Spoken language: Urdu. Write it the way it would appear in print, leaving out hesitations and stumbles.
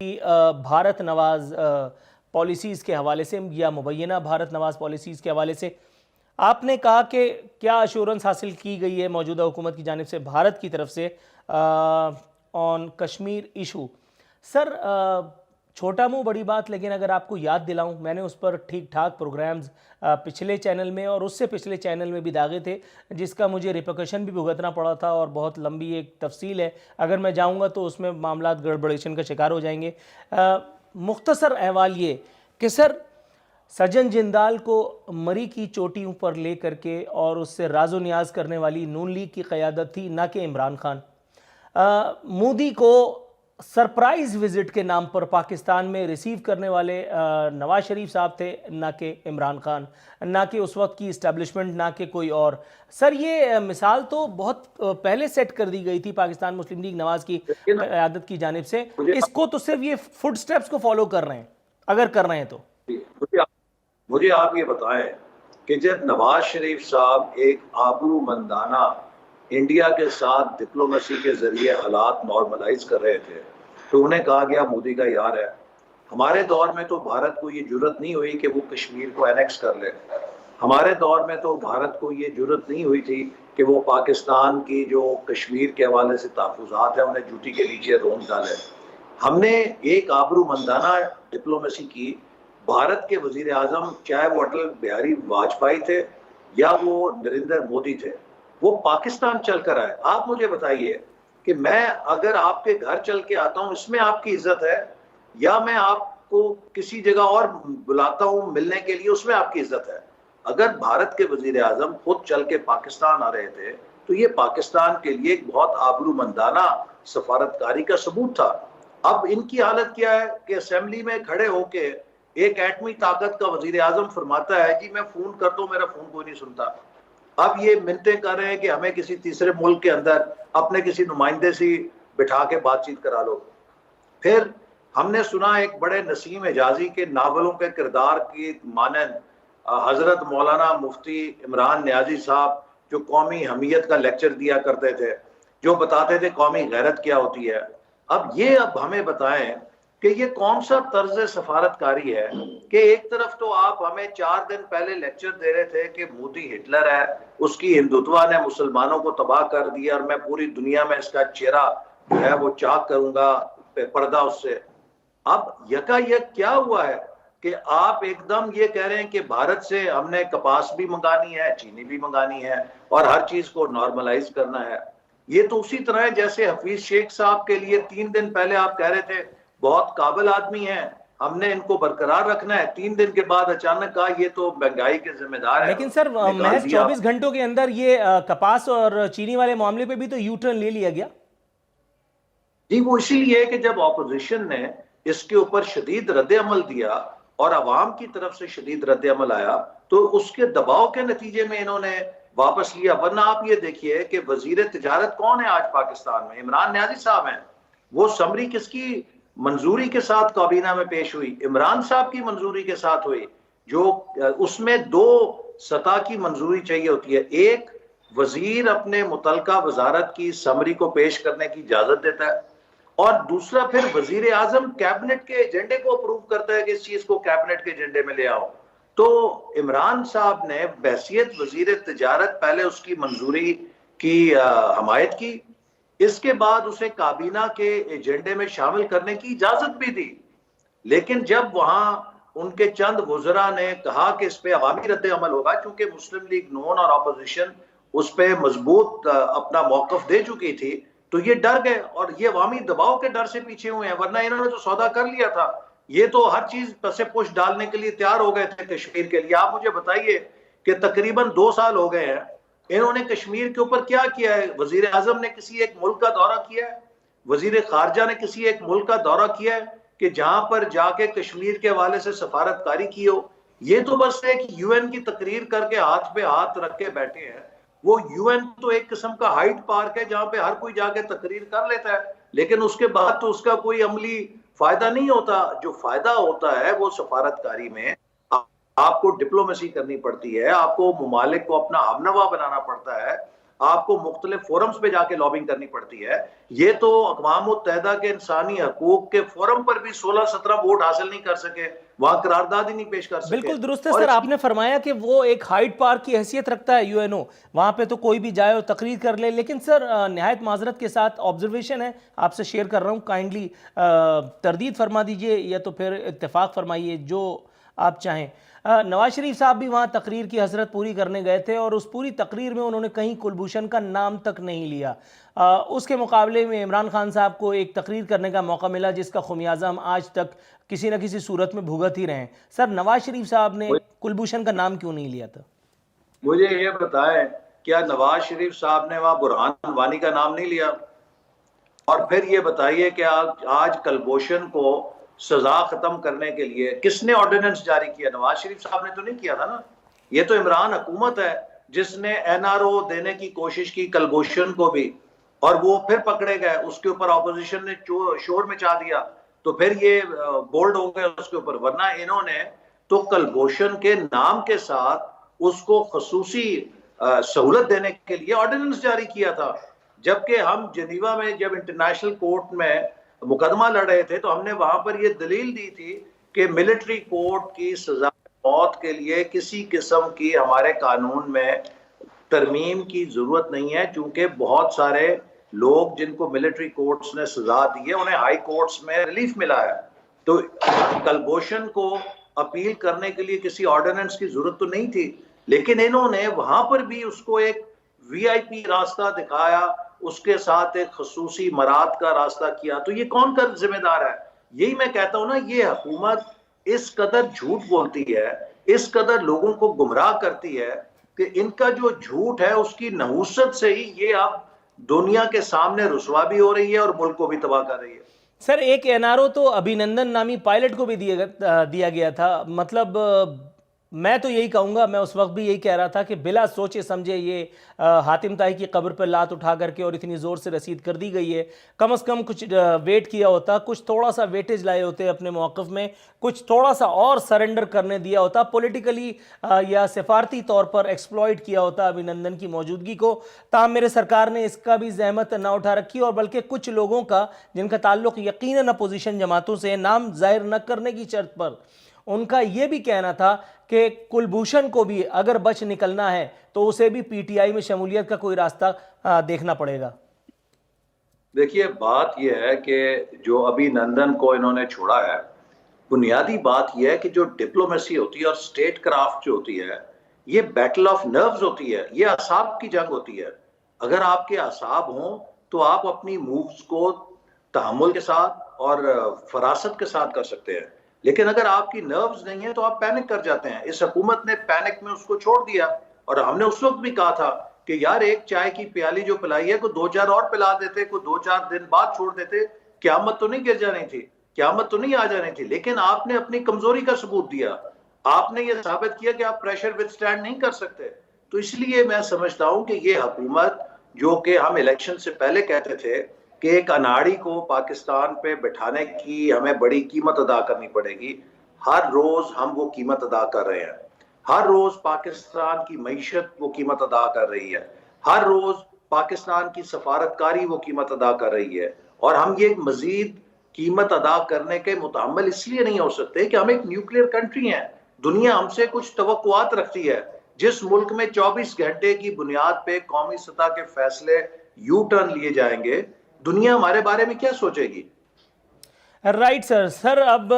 بھارت نواز پالیسیز کے حوالے سے یا مبینہ بھارت نواز پالیسیز کے حوالے سے آپ نے کہا کہ کیا ایشورنس حاصل کی گئی ہے موجودہ حکومت کی جانب سے بھارت کی طرف سے آن کشمیر ایشو؟ سر چھوٹا منہ بڑی بات، لیکن اگر آپ کو یاد دلاؤں، میں نے اس پر ٹھیک ٹھاک پروگرامز پچھلے چینل میں اور اس سے پچھلے چینل میں بھی داغے تھے، جس کا مجھے ریپرکشن بھی بھگتنا پڑا تھا، اور بہت لمبی ایک تفصیل ہے، اگر میں جاؤں گا تو اس میں معاملات گڑبڑیشن کا شکار ہو جائیں گے۔ مختصر احوال یہ کہ سر سجن جندال کو مری کی چوٹیوں پر لے کر کے اور اس سے راز و نیاز کرنے والی نون لیگ کی قیادت تھی، نہ کہ عمران خان۔ مودی کو سرپرائز وزٹ کے نام پر پاکستان میں ریسیو کرنے والے نواز شریف صاحب تھے، نہ کہ عمران خان، نہ کہ اس وقت کی اسٹیبلشمنٹ، نہ کہ کوئی اور۔ سر یہ مثال تو بہت پہلے سیٹ کر دی گئی تھی پاکستان مسلم لیگ نواز کی قیادت کی جانب سے، اس کو تو صرف یہ فٹ سٹیپس کو فالو کر رہے ہیں، اگر کر رہے ہیں تو۔ مجھے آپ یہ بتائیں کہ جب نواز شریف صاحب ایک آبرو مندانہ انڈیا کے ساتھ ڈپلومیسی کے ذریعے حالات نارملائز کر رہے تھے تو انہیں کہا گیا مودی کا یار ہے۔ ہمارے دور میں تو بھارت کو یہ جرت نہیں ہوئی کہ وہ کشمیر کو انیکس کر لے، ہمارے دور میں تو بھارت کو یہ جرت نہیں ہوئی تھی کہ وہ پاکستان کی جو کشمیر کے حوالے سے تحفظات ہیں انہیں جوتی کے نیچے رون ڈالے۔ ہم نے ایک آبرو مندانہ ڈپلومیسی کی۔ بھارت کے وزیر اعظم چاہے وہ اٹل بہاری واجپئی تھے یا وہ نریندر مودی تھے، وہ پاکستان چل کر آئے۔ آپ مجھے بتائیے کہ میں اگر آپ کے گھر چل کے آتا ہوں، اس میں آپ کی عزت ہے، یا میں آپ کو کسی جگہ اور بلاتا ہوں ملنے کے لیے، اس میں آپ کی عزت ہے؟ اگر بھارت کے وزیر اعظم خود چل کے پاکستان آ رہے تھے تو یہ پاکستان کے لیے ایک بہت آبرو مندانہ سفارتکاری کا ثبوت تھا۔ اب ان کی حالت کیا ہے کہ اسمبلی میں کھڑے ہو کے ایک ایٹمی طاقت کا وزیر اعظم فرماتا ہے جی میں فون کرتا ہوں، میرا فون کوئی نہیں سنتا۔ اب یہ منتیں کر رہے ہیں کہ ہمیں کسی تیسرے ملک کے اندر اپنے کسی نمائندے سے بٹھا کے بات چیت کرا لو۔ پھر ہم نے سنا ایک بڑے نسیم حجازی کے ناولوں کے کردار کی مانند حضرت مولانا مفتی عمران نیازی صاحب جو قومی حمیت کا لیکچر دیا کرتے تھے، جو بتاتے تھے قومی غیرت کیا ہوتی ہے۔ اب ہمیں بتائیں کہ یہ کون سا طرز سفارتکاری ہے کہ ایک طرف تو آپ ہمیں 4 دن پہلے لیکچر دے رہے تھے کہ مودی ہٹلر ہے، اس کی ہندوتوا نے مسلمانوں کو تباہ کر دیا اور میں پوری دنیا میں اس کا چہرہ جو ہے وہ چاک کروں گا، پردہ اس سے۔ اب یکا یک کیا ہوا ہے کہ آپ ایک دم یہ کہہ رہے ہیں کہ بھارت سے ہم نے کپاس بھی منگانی ہے، چینی بھی منگانی ہے اور ہر چیز کو نارملائز کرنا ہے۔ یہ تو اسی طرح ہے جیسے حفیظ شیخ صاحب کے لیے 3 دن پہلے آپ کہہ رہے تھے بہت قابل آدمی ہیں، ہم نے ان کو برقرار رکھنا ہے، 3 دن کے بعد اچانک کہا یہ تو مہنگائی کے ذمہ دار ہے۔ لیکن سر محض 24 گھنٹوں کے اندر یہ کپاس اور چینی والے معاملے پہ بھی تو یو ٹرن لے لیا گیا۔ جی وہ اسی لیے کہ جب اپوزیشن نے اس کے اوپر شدید رد عمل دیا اور عوام کی طرف سے شدید رد عمل آیا تو اس کے دباؤ کے نتیجے میں انہوں نے واپس لیا۔ ورنہ آپ یہ دیکھیے کہ وزیر تجارت کون ہے آج پاکستان میں؟ عمران نیازی صاحب ہیں۔ وہ سمری کس کی منظوری کے ساتھ کابینہ میں پیش ہوئی؟ عمران صاحب کی منظوری کے ساتھ ہوئی، جو اس میں 2 سطح کی منظوری چاہیے ہوتی ہے۔ ایک وزیر اپنے متعلقہ وزارت کی سمری کو پیش کرنے کی اجازت دیتا ہے، اور دوسرا پھر وزیر اعظم کیبنٹ کے ایجنڈے کو اپروو کرتا ہے کہ اس چیز کو کیبنٹ کے ایجنڈے میں لے آؤ۔ تو عمران صاحب نے بحیثیت وزیر تجارت پہلے اس کی منظوری کی حمایت کی، اس کے بعد اسے کابینہ کے ایجنڈے میں شامل کرنے کی اجازت بھی دی، لیکن جب وہاں ان کے چند وزراء نے کہا کہ اس پہ عوامی رد عمل ہوگا، چونکہ مسلم لیگ نون اور اپوزیشن اس پہ مضبوط اپنا موقف دے چکی تھی، تو یہ ڈر گئے اور یہ عوامی دباؤ کے ڈر سے پیچھے ہوئے ہیں۔ ورنہ انہوں نے تو سودا کر لیا تھا، یہ تو ہر چیز پس پش ڈالنے کے لیے تیار ہو گئے تھے کشمیر کے لیے۔ آپ مجھے بتائیے کہ تقریباً 2 سال ہو گئے ہیں، انہوں نے کشمیر کے اوپر کیا کیا ہے؟ وزیر اعظم نے کسی ایک ملک کا دورہ کیا ہے؟ وزیر خارجہ نے کسی ایک ملک کا دورہ کیا ہے کہ جہاں پر جا کے کشمیر کے حوالے سے سفارتکاری کی ہو؟ یہ تو بس ایک یو این کی تقریر کر کے ہاتھ پہ ہاتھ رکھ کے بیٹھے ہیں۔ وہ یو این تو ایک قسم کا ہائیڈ پارک ہے جہاں پہ ہر کوئی جا کے تقریر کر لیتا ہے، لیکن اس کے بعد تو اس کا کوئی عملی فائدہ نہیں ہوتا۔ جو فائدہ ہوتا ہے وہ سفارتکاری میں آپ کو ڈپلومیسی کرنی پڑتی ہے، آپ کو ممالک کو اپنا ہمنوا بنانا پڑتا ہے، آپ کو مختلف فورمز پہ جا کے لابنگ کرنی پڑتی ہے. یہ تو اقوام متحدہ کے انسانی حقوق کے فورم پر بھی 16-17 ووٹ حاصل نہیں کر سکے, وہاں قرارداد ہی نہیں پیش کر سکے. بالکل درست ہے سر, آپ نے فرمایا کہ وہ ایک ہائیڈ پارک کی حیثیت رکھتا ہے یو این او, وہاں پہ تو کوئی بھی جائے اور تقریر کر لے. لیکن سر نہایت معذرت کے ساتھ آبزرویشن ہے, آپ سے شیئر کر رہا ہوں, کائنڈلی تردید فرما دیجئے یا تو پھر اتفاق فرمائیے, جو آپ چاہیں. نواز شریف صاحب بھی وہاں تقریر کی حسرت پوری کرنے گئے تھے اور اس پوری تقریر میں انہوں نے کہیں کلبھوشن کا نام تک نہیں لیا. اس کے مقابلے میں عمران خان صاحب کو ایک تقریر کرنے کا موقع ملا جس کا خمیازہ ہم آج تک کسی نہ کسی صورت میں بھگت ہی رہے ہیں. سر نواز شریف صاحب نے کلبھوشن کا نام کیوں نہیں لیا تھا؟ مجھے یہ بتائیں, کیا نواز شریف صاحب نے وہاں برہان وانی کا نام نہیں لیا؟ اور پھر یہ بتائیے کہ آج کلبھوشن کو سزا ختم کرنے کے لیے کس نے آرڈیننس جاری کیا؟ نواز شریف صاحب نے تو نہیں کیا تھا نا. یہ تو عمران حکومت ہے جس نے این آر او دینے کی کوشش کی کلبھوشن کو بھی, اور وہ پھر پکڑے گئے, اس کے اوپر اپوزیشن نے شور مچا دیا تو پھر یہ بولڈ ہو گئے اس کے اوپر. ورنہ انہوں نے تو کلبھوشن کے نام کے ساتھ اس کو خصوصی سہولت دینے کے لیے آرڈیننس جاری کیا تھا. جبکہ ہم جنیوا میں جب انٹرنیشنل کورٹ میں مقدمہ لڑ رہے تھے تو ہم نے وہاں پر یہ دلیل دی تھی کہ ملٹری کورٹ کی سزا موت کے لیے کسی قسم کی ہمارے قانون میں ترمیم کی ضرورت نہیں ہے, چونکہ بہت سارے لوگ جن کو ملٹری کورٹس نے سزا دی ہے انہیں ہائی کورٹس میں ریلیف ملا ہے. تو کلبھوشن کو اپیل کرنے کے لیے کسی آرڈیننس کی ضرورت تو نہیں تھی, لیکن انہوں نے وہاں پر بھی اس کو ایک وی آئی پی راستہ دکھایا, اس کے ساتھ ایک خصوصی مراد کا راستہ کیا. تو یہ کون کا ذمہ دار ہے؟ یہی میں کہتا ہوں نا, یہ حکومت اس قدر جھوٹ بولتی ہے, اس قدر لوگوں کو گمراہ کرتی ہے کہ ان کا جو جھوٹ ہے اس کی نحوست سے ہی یہ اب دنیا کے سامنے رسوا بھی ہو رہی ہے اور ملک کو بھی تباہ کر رہی ہے. سر ایک این آر او تو ابھینندن نامی پائلٹ کو بھی دیا گیا تھا. مطلب میں تو یہی کہوں گا, میں اس وقت بھی یہی کہہ رہا تھا کہ بلا سوچے سمجھے یہ حاتم طائی کی قبر پر لات اٹھا کر کے اور اتنی زور سے رسید کر دی گئی ہے. کم از کم کچھ ویٹ کیا ہوتا, کچھ تھوڑا سا ویٹیج لائے ہوتے اپنے موقف میں, کچھ تھوڑا سا اور سرنڈر کرنے دیا ہوتا, پولیٹیکلی یا سفارتی طور پر ایکسپلائٹ کیا ہوتا ابھینندن کی موجودگی کو. تاہم میرے سرکار نے اس کا بھی زحمت نہ اٹھا رکھی, اور بلکہ کچھ لوگوں کا جن کا تعلق یقیناً اپوزیشن جماعتوں سے, نام ظاہر نہ کرنے کی شرط پر, ان کا یہ بھی کہنا تھا کہ کلبھوشن کو بھی اگر بچ نکلنا ہے تو اسے بھی پی ٹی آئی میں شمولیت کا کوئی راستہ دیکھنا پڑے گا. دیکھیے بات یہ ہے کہ جو ابھینندن کو انہوں نے چھوڑا ہے, بنیادی بات یہ ہے کہ جو ڈپلومیسی ہوتی ہے اور سٹیٹ کرافٹ جو ہوتی ہے یہ بیٹل آف نروز ہوتی ہے, یہ اعصاب کی جنگ ہوتی ہے. اگر آپ کے اعصاب ہوں تو آپ اپنی مووز کو تحمل کے ساتھ اور فراست کے ساتھ کر سکتے ہیں, لیکن اگر آپ کی نروز نہیں ہیں تو آپ پینک کر جاتے ہیں. اس حکومت نے پینک میں اس کو چھوڑ دیا, اور ہم نے اس وقت بھی کہا تھا کہ یار ایک چائے کی پیالی جو پلائی ہے کو 2-4 اور پلا دیتے, کو 2-4 دن بعد چھوڑ دیتے, قیامت تو نہیں گر جانی تھی, قیامت تو نہیں آ جانی تھی. لیکن آپ نے اپنی کمزوری کا ثبوت دیا, آپ نے یہ ثابت کیا کہ آپ پریشر ود سٹینڈ نہیں کر سکتے. تو اس لیے میں سمجھتا ہوں کہ یہ حکومت, جو کہ ہم الیکشن سے پہلے کہتے تھے کہ ایک اناڑی کو پاکستان پہ بٹھانے کی ہمیں بڑی قیمت ادا کرنی پڑے گی, ہر روز ہم وہ قیمت ادا کر رہے ہیں. ہر روز پاکستان کی معیشت وہ قیمت ادا کر رہی ہے, ہر روز پاکستان کی سفارتکاری وہ قیمت ادا کر رہی ہے, اور ہم یہ مزید قیمت ادا کرنے کے متحمل اس لیے نہیں ہو سکتے کہ ہم ایک نیوکلیئر کنٹری ہیں. دنیا ہم سے کچھ توقعات رکھتی ہے. جس ملک میں 24 گھنٹے کی بنیاد پہ قومی سطح کے فیصلے یو ٹرن لیے جائیں گے, دنیا ہمارے بارے میں کیا سوچے گی؟ Right sir. اب